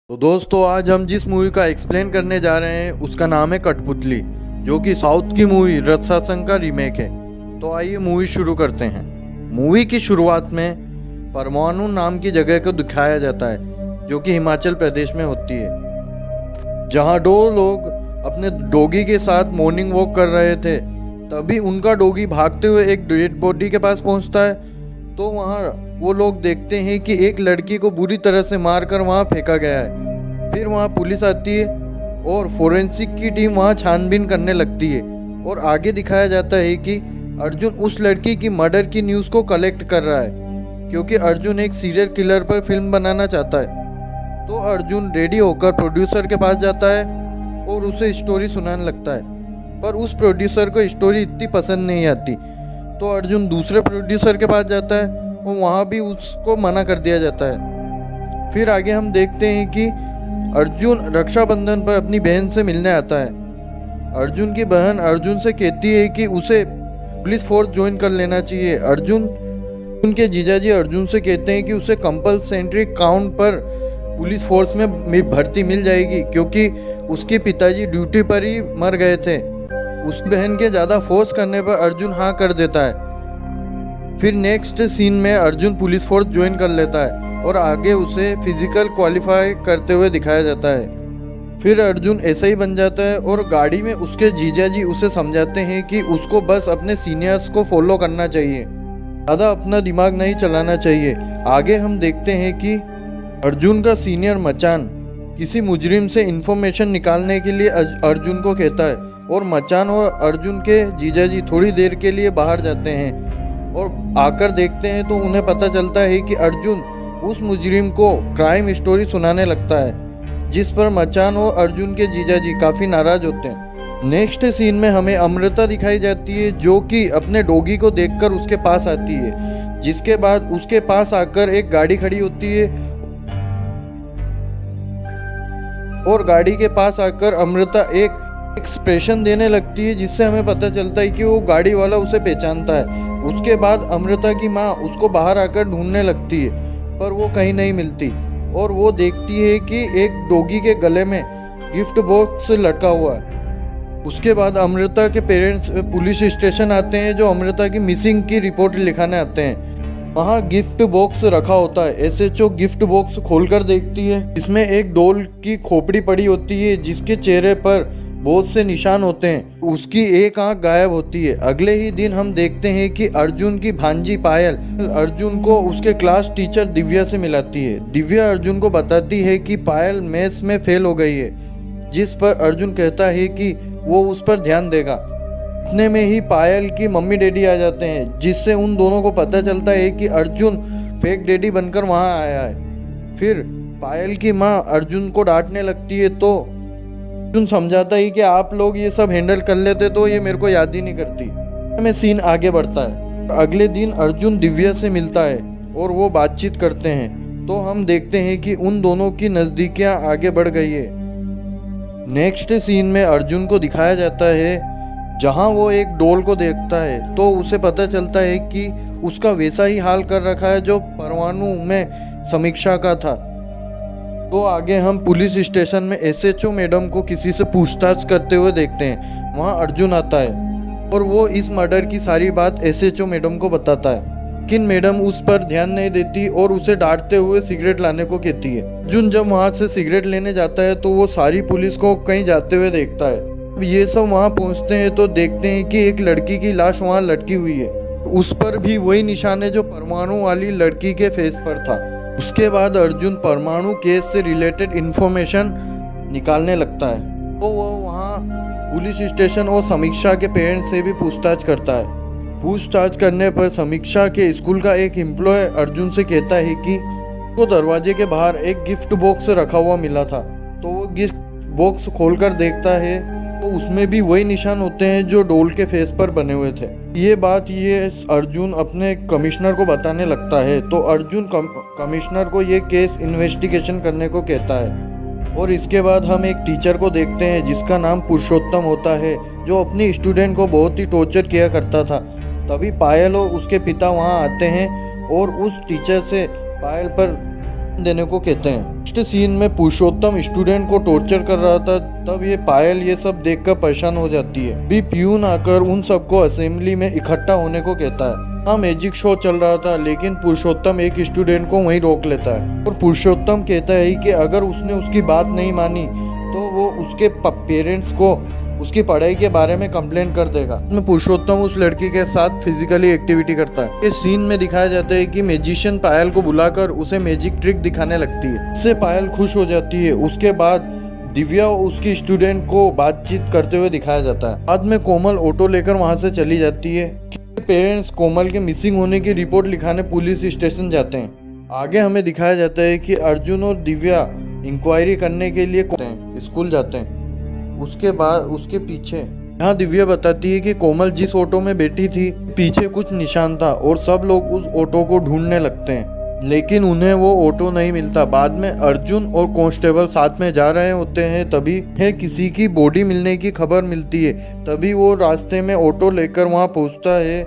तो दोस्तों आज हम जिस मूवी का एक्सप्लेन करने जा रहे हैं उसका नाम है कठपुतली, जो कि साउथ की मूवी रत्सासन का रीमेक है। तो आइए मूवी शुरू करते हैं। मूवी की शुरुआत में परमाणु नाम की जगह को दिखाया जाता है, जो कि हिमाचल प्रदेश में होती है, जहां दो लोग अपने डॉगी के साथ मॉर्निंग वॉक कर रहे थे। तभी उनका डॉगी भागते हुए एक डेड बॉडी के पास पहुंचता है। तो वहाँ वो लोग देखते हैं कि एक लड़की को बुरी तरह से मारकर वहाँ फेंका गया है। फिर वहाँ पुलिस आती है और फोरेंसिक की टीम वहाँ छानबीन करने लगती है। और आगे दिखाया जाता है कि अर्जुन उस लड़की की मर्डर की न्यूज़ को कलेक्ट कर रहा है, क्योंकि अर्जुन एक सीरियल किलर पर फिल्म बनाना चाहता है। तो अर्जुन रेडी होकर प्रोड्यूसर के पास जाता है और उसे स्टोरी सुनाने लगता है, पर उस प्रोड्यूसर को स्टोरी इतनी पसंद नहीं आती। तो अर्जुन दूसरे प्रोड्यूसर के पास जाता है और वहाँ भी उसको मना कर दिया जाता है। फिर आगे हम देखते हैं कि अर्जुन रक्षाबंधन पर अपनी बहन से मिलने आता है। अर्जुन की बहन अर्जुन से कहती है कि उसे पुलिस फोर्स ज्वाइन कर लेना चाहिए। अर्जुन उनके जीजाजी अर्जुन से कहते हैं कि उसे कंपल्सरी काउंट पर पुलिस फोर्स में भर्ती मिल जाएगी, क्योंकि उसके पिताजी ड्यूटी पर ही मर गए थे। उस बहन के ज़्यादा फोर्स करने पर अर्जुन हाँ कर देता है। फिर नेक्स्ट सीन में अर्जुन पुलिस फोर्स ज्वाइन कर लेता है और आगे उसे फिजिकल क्वालिफाई करते हुए दिखाया जाता है। फिर अर्जुन ऐसा ही बन जाता है और गाड़ी में उसके जीजाजी उसे समझाते हैं कि उसको बस अपने सीनियर्स को फॉलो करना चाहिए, ज़्यादा अपना दिमाग नहीं चलाना चाहिए। आगे हम देखते हैं कि अर्जुन का सीनियर मचान किसी मुजरिम से इन्फॉर्मेशन निकालने के लिए अर्जुन को कहता है, और मचान और अर्जुन के जीजाजी थोड़ी देर के लिए बाहर जाते हैं और आकर देखते हैं तो उन्हें पता चलता है कि अर्जुन उस मुजरिम को क्राइम स्टोरी सुनाने लगता है, जिस पर मचान और अर्जुन के जीजाजी काफ़ी नाराज होते हैं। नेक्स्ट सीन में हमें अमृता दिखाई जाती है, जो कि अपने डॉगी को देखकर उसके पास आती है, जिसके बाद उसके पास आकर एक गाड़ी खड़ी होती है और गाड़ी के पास आकर अमृता एक एक्सप्रेशन देने लगती है, जिससे हमें पता चलता है कि वो गाड़ी वाला उसे पहचानता है। उसके बाद अमृता की माँ उसको बाहर आकर ढूंढने लगती है, पर वो कहीं नहीं मिलती और वो देखती है कि एक डॉगी के गले में गिफ्ट बॉक्स लटका हुआ है। उसके बाद अमृता के पेरेंट्स पुलिस स्टेशन आते हैं, जो अमृता की मिसिंग की रिपोर्ट लिखाने आते हैं। वहाँ गिफ्ट बॉक्स रखा होता है। एसएचओ गिफ्ट बॉक्स खोलकर देखती है, इसमें एक डॉल की खोपड़ी पड़ी होती है, जिसके चेहरे पर बहुत से निशान होते हैं। उसकी एक आंख गायब होती है। अगले ही दिन हम देखते हैं कि अर्जुन की भांजी पायल अर्जुन को उसके क्लास टीचर दिव्या से मिलाती है। दिव्या अर्जुन को बताती है कि पायल मैथ्स में फेल हो गई है, जिस पर अर्जुन कहता है कि वो उस पर ध्यान देगा। इतने में ही पायल की मम्मी डैडी आ जाते हैं, जिससे उन दोनों को पता चलता है कि अर्जुन फेक डैडी बनकर वहाँ आया है। फिर पायल की माँ अर्जुन को डांटने लगती है, तो अर्जुन समझाता है कि आप लोग ये सब हैंडल कर लेते तो ये मेरे को याद ही नहीं करती। में सीन आगे बढ़ता है। अगले दिन अर्जुन दिव्या से मिलता है और वो बातचीत करते हैं, तो हम देखते हैं कि उन दोनों की नज़दीकियाँ आगे बढ़ गई है। नेक्स्ट सीन में अर्जुन को दिखाया जाता है, जहाँ वो एक डॉल को देखता है, तो उसे पता चलता है कि उसका वैसा ही हाल कर रखा है जो परमाणु में समीक्षा का था। तो आगे हम पुलिस स्टेशन में एसएचओ मैडम को किसी से पूछताछ करते हुए देखते हैं। वहाँ अर्जुन आता है और वो इस मर्डर की सारी बात एसएचओ मैडम को बताता है, लेकिन मैडम उस पर ध्यान नहीं देती और उसे डांटते हुए सिगरेट लाने को कहती है। अर्जुन जब वहाँ से सिगरेट लेने जाता है तो वो सारी पुलिस को कहीं जाते हुए देखता है। अब ये सब वहाँ पहुँचते हैं तो देखते हैं कि एक लड़की की लाश वहाँ लटकी हुई है। उस पर भी वही निशान है जो परमाणु वाली लड़की के फेस पर था। उसके बाद अर्जुन परमाणु केस से रिलेटेड इन्फॉर्मेशन निकालने लगता है, तो वो वहाँ पुलिस स्टेशन और समीक्षा के पेरेंट्स से भी पूछताछ करता है। पूछताछ करने पर समीक्षा के स्कूल का एक एम्प्लॉय अर्जुन से कहता है कि वो दरवाजे के बाहर एक गिफ्ट बॉक्स रखा हुआ मिला था। तो वो गिफ्ट बॉक्स खोलकर देखता है तो उसमें भी वही निशान होते हैं जो डॉल के फेस पर बने हुए थे। ये बात अर्जुन अपने कमिश्नर को बताने लगता है, तो अर्जुन कमिश्नर को ये केस इन्वेस्टिगेशन करने को कहता है। और इसके बाद हम एक टीचर को देखते हैं जिसका नाम पुरुषोत्तम होता है, जो अपनी स्टूडेंट को बहुत ही टॉर्चर किया करता था। तभी पायल और उसके पिता वहाँ आते हैं और उस टीचर से पायल पर देने को कहते हैं। नेक्स्ट सीन में पुरुषोत्तम स्टूडेंट को टॉर्चर कर रहा था, तब ये पायल ये सब देखकर परेशान हो जाती है। भी प्यून आकर उन सबको असेंबली में इकट्ठा होने को कहता है। हाँ, मैजिक शो चल रहा था, लेकिन पुरुषोत्तम एक स्टूडेंट को वहीं रोक लेता है और पुरुषोत्तम कहता है कि अगर उसने उसकी बात नहीं मानी तो वो उसके पेरेंट्स को उसकी पढ़ाई के बारे में कंप्लेंट कर देगा। पुरुषोत्तम उस लड़की के साथ फिजिकली एक्टिविटी करता है। इस सीन में दिखाया जाता है कि मैजिशियन पायल को बुलाकर उसे मैजिक ट्रिक दिखाने लगती है। इससे पायल खुश हो जाती है। उसके बाद दिव्या उसकी स्टूडेंट को बातचीत करते हुए दिखाया जाता है। बाद में कोमल ऑटो लेकर वहां से चली जाती है। पेरेंट्स कोमल के मिसिंग होने की रिपोर्ट लिखाने पुलिस स्टेशन जाते हैं। आगे हमें दिखाया जाता है कि अर्जुन और दिव्या इंक्वायरी करने के लिए स्कूल जाते हैं। उसके बाद उसके पीछे यहाँ दिव्या बताती है कि कोमल जिस ऑटो में बैठी थी पीछे कुछ निशान था और सब लोग उस ऑटो को ढूंढने लगते हैं, लेकिन उन्हें वो ऑटो नहीं मिलता। बाद में अर्जुन और कांस्टेबल साथ में जा रहे होते हैं, तभी है किसी की बॉडी मिलने की खबर मिलती है। तभी वो रास्ते में ऑटो लेकर वहाँ पहुँचता है।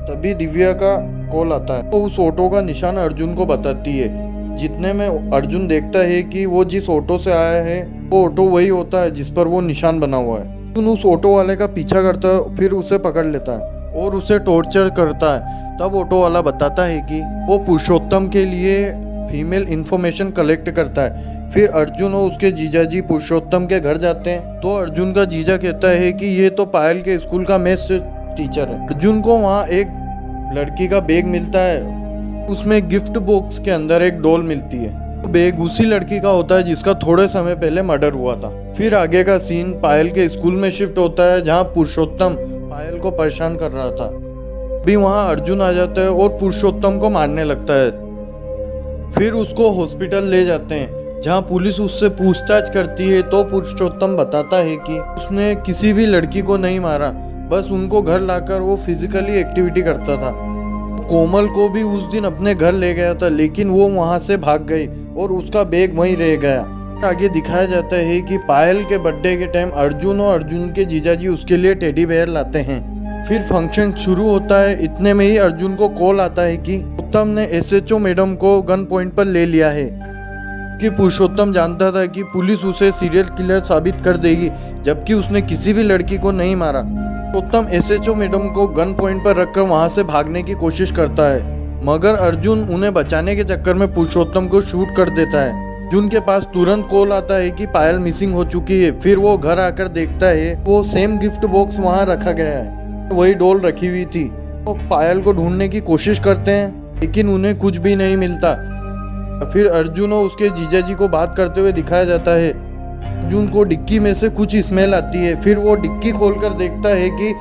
तभी दिव्या का कॉल आता है, तो उस ऑटो का निशान अर्जुन को बताती है। जितने में अर्जुन देखता है कि वो जिस ऑटो से आया है वो ऑटो वही होता है जिस पर वो निशान बना हुआ है। अर्जुन उस ऑटो वाले का पीछा करता है, फिर उसे पकड़ लेता है और उसे टॉर्चर करता है। तब ऑटो वाला बताता है कि वो पुरुषोत्तम के लिए फीमेल इंफॉर्मेशन कलेक्ट करता है। फिर अर्जुन और उसके जीजाजी पुरुषोत्तम के घर जाते हैं, तो अर्जुन का जीजा कहता है कि ये तो पायल के स्कूल का मैथ्स टीचर है। अर्जुन को वहाँ एक लड़की का बैग मिलता है, उसमें गिफ्ट बॉक्स के अंदर एक डॉल मिलती है। तो बैग उसी लड़की का होता है जिसका थोड़े समय पहले मर्डर हुआ था। फिर आगे का सीन पायल के स्कूल में शिफ्ट होता है, जहाँ पुरुषोत्तम पायल को परेशान कर रहा था। भी वहाँ अर्जुन आ जाता है और पुरुषोत्तम को मारने लगता है। फिर उसको हॉस्पिटल ले जाते हैं, जहाँ पुलिस उससे पूछताछ करती है। तो पुरुषोत्तम बताता है कि उसने किसी भी लड़की को नहीं मारा, बस उनको घर लाकर वो फिजिकली एक्टिविटी करता था। कोमल को भी उस दिन अपने घर ले गया था, लेकिन वो वहां से भाग गई और उसका बैग वहीं रह गया। आगे दिखाया जाता है कि पायल के बर्थडे के टाइम अर्जुन और अर्जुन के जीजाजी उसके लिए टेडी बेयर लाते हैं। फिर फंक्शन शुरू होता है। इतने में ही अर्जुन को कॉल आता है कि पुरुषोत्तम ने एसएचओ मैडम को गन पॉइंट पर ले लिया है। कि पुरुषोत्तम जानता था कि पुलिस उसे सीरियल किलर साबित कर देगी, जबकि उसने किसी भी लड़की को नहीं मारा। पुरुषोत्तम एसएचओ मैडम को गन पॉइंट पर रखकर वहां से भागने की कोशिश करता है, मगर अर्जुन उन्हें बचाने के चक्कर में पुरुषोत्तम को शूट कर देता है। अर्जुन के पास तुरंत कॉल आता है कि पायल मिसिंग हो चुकी है। फिर वो घर आकर देखता है वो सेम गिफ्ट बॉक्स वहां रखा गया है, वही डॉल रखी हुई थी। वो पायल को ढूंढने की कोशिश करते हैं, लेकिन उन्हें कुछ भी नहीं मिलता। फिर अर्जुन और उसके जीजाजी को बात करते हुए दिखाया जाता है। अर्जुन को डिक्की में से कुछ स्मेल आती है। फिर वो डिक्की खोलकर देखता है कि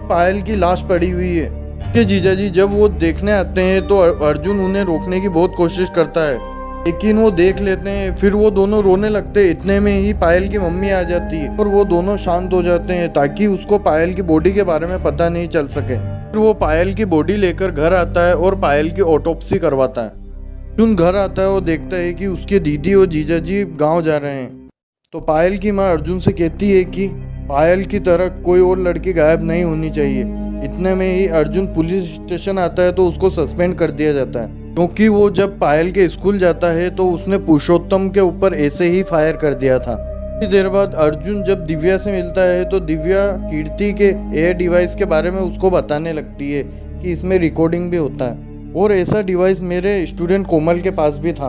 पायल की लाश पड़ी हुई है। उसके जीजाजी जब वो देखने आते हैं तो अर्जुन उन्हें रोकने की बहुत कोशिश करता है, लेकिन वो देख लेते हैं। फिर वो दोनों रोने लगते हैं। इतने में ही पायल की मम्मी आ जाती है और वो दोनों शांत हो जाते हैं, ताकि उसको पायल की बॉडी के बारे में पता नहीं चल सके। फिर वो पायल की बॉडी लेकर घर आता है और पायल की ऑटोप्सी करवाता है। अर्जुन घर आता है और देखता है कि उसके दीदी और जीजाजी गांव जा रहे हैं। तो पायल की माँ अर्जुन से कहती है कि पायल की तरह कोई और लड़की गायब नहीं होनी चाहिए। इतने में ही अर्जुन पुलिस स्टेशन आता है, तो उसको सस्पेंड कर दिया जाता है, क्योंकि वो जब पायल के स्कूल जाता है तो उसने पुरुषोत्तम के ऊपर ऐसे ही फायर कर दिया था। कुछ देर बाद अर्जुन जब दिव्या से मिलता है तो दिव्या कीर्ति के एयर डिवाइस के बारे में उसको बताने लगती है कि इसमें रिकॉर्डिंग भी होता है, और ऐसा डिवाइस मेरे स्टूडेंट कोमल के पास भी था।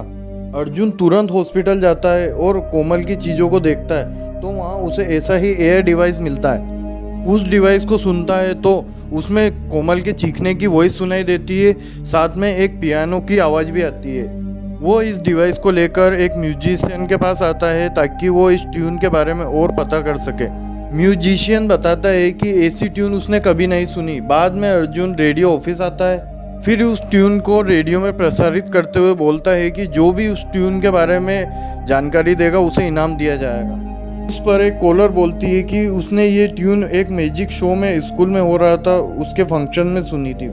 अर्जुन तुरंत हॉस्पिटल जाता है और कोमल की चीज़ों को देखता है, तो वहाँ उसे ऐसा ही एयर डिवाइस मिलता है। उस डिवाइस को सुनता है तो उसमें कोमल के चीखने की वॉइस सुनाई देती है, साथ में एक पियानो की आवाज़ भी आती है। वो इस डिवाइस को लेकर एक म्यूजिशियन के पास आता है, ताकि वो इस ट्यून के बारे में और पता कर सके। म्यूजिशियन बताता है कि ऐसी ट्यून उसने कभी नहीं सुनी। बाद में अर्जुन रेडियो ऑफिस आता है, फिर उस ट्यून को रेडियो में प्रसारित करते हुए बोलता है कि जो भी उस ट्यून के बारे में जानकारी देगा उसे इनाम दिया जाएगा। उस पर एक कॉलर बोलती है कि उसने ये ट्यून एक मैजिक शो में स्कूल में हो रहा था उसके फंक्शन में सुनी थी।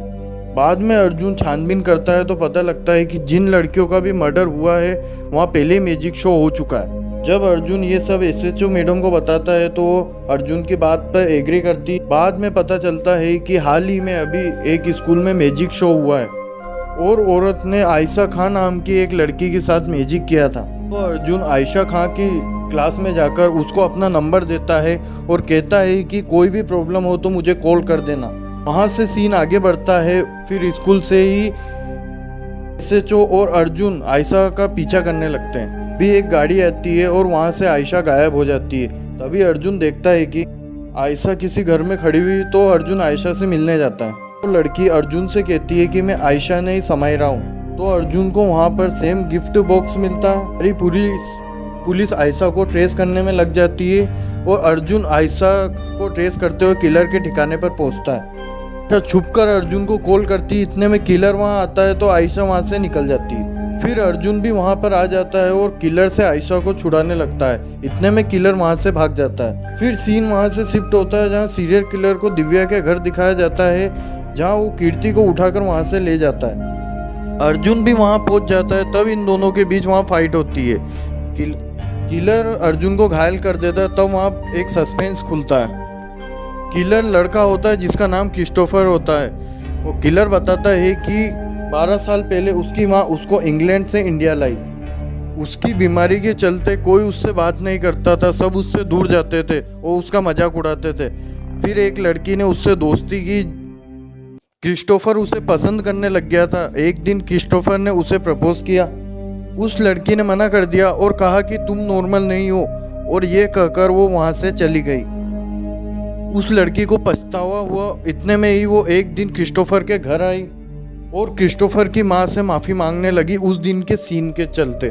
बाद में अर्जुन छानबीन करता है तो पता लगता है कि जिन लड़कियों का भी मर्डर हुआ है वहाँ पहले ही मैजिक शो हो चुका है। जब अर्जुन ये सब एसएचओ मैडम को बताता है तो अर्जुन की बात पर एग्री करती। बाद में पता चलता है कि हाल ही में अभी एक स्कूल में मैजिक शो हुआ है। और औरत ने आयशा खान नाम की एक लड़की के साथ मैजिक किया था। तो अर्जुन आयशा खान की क्लास में जाकर उसको अपना नंबर देता है और कहता है कि कोई भी प्रॉब्लम हो तो मुझे कॉल कर देना। वहाँ से सीन आगे बढ़ता है। फिर स्कूल से ही एसएचओ और अर्जुन आयशा का पीछा करने लगते हैं। भी एक गाड़ी आती है और वहाँ से आयशा गायब हो जाती है। तभी अर्जुन देखता है कि आयशा किसी घर में खड़ी हुई। तो अर्जुन आयशा से मिलने जाता है। तो लड़की अर्जुन से कहती है कि मैं आयशा नहीं समायरा हूँ। तो अर्जुन को वहाँ पर सेम गिफ्ट बॉक्स मिलता है। अरे पुलिस आयशा को ट्रेस करने में लग जाती है और अर्जुन आयशा को ट्रेस करते हुए किलर के ठिकाने पर पहुँचता है। छुपकर अर्जुन को कॉल करती है। इतने में किलर वहाँ आता है तो आयशा वहाँ से निकल जाती है। फिर अर्जुन भी वहाँ पर आ जाता है और किलर से आयशा को छुड़ाने लगता है। इतने में किलर वहाँ से भाग जाता है। फिर सीन वहाँ से शिफ्ट होता है जहाँ सीरियल किलर को दिव्या के घर दिखाया जाता है, जहाँ वो कीर्ति को उठाकर वहाँ से ले जाता है। अर्जुन भी वहाँ पहुँच जाता है। तब इन दोनों के बीच वहाँ फाइट होती है। किलर अर्जुन को घायल कर देता है। तब वहाँ एक सस्पेंस खुलता है। किलर लड़का होता है जिसका नाम क्रिस्टोफर होता है। वो किलर बताता है कि 12 साल पहले उसकी माँ उसको इंग्लैंड से इंडिया लाई। उसकी बीमारी के चलते कोई उससे बात नहीं करता था, सब उससे दूर जाते थे और उसका मजाक उड़ाते थे। फिर एक लड़की ने उससे दोस्ती की। क्रिस्टोफर उसे पसंद करने लग गया था। एक दिन क्रिस्टोफर ने उसे प्रपोज किया। उस लड़की ने मना कर दिया और कहा कि तुम नॉर्मल नहीं हो, और ये कहकर वो वहाँ से चली गई। उस लड़की को पछतावा हुआ। इतने में ही वो एक दिन क्रिस्टोफर के घर आई और क्रिस्टोफर की माँ से माफ़ी मांगने लगी उस दिन के सीन के चलते।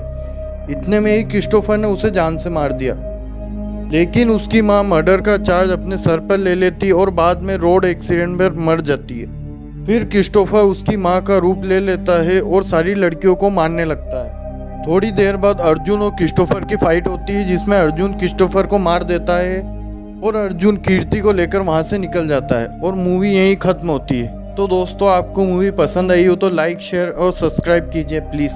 इतने में ही क्रिस्टोफर ने उसे जान से मार दिया। लेकिन उसकी माँ मर्डर का चार्ज अपने सर पर ले लेती और बाद में रोड एक्सीडेंट में मर जाती है। फिर क्रिस्टोफर उसकी माँ का रूप ले लेता है और सारी लड़कियों को मारने लगता है। थोड़ी देर बाद अर्जुन और क्रिस्टोफर की फाइट होती है जिसमें अर्जुन क्रिस्टोफर को मार देता है और अर्जुन कीर्ति को लेकर वहाँ से निकल जाता है और मूवी यहीं ख़त्म होती है। तो दोस्तों, आपको मूवी पसंद आई हो तो लाइक, शेयर और सब्सक्राइब कीजिए प्लीज़।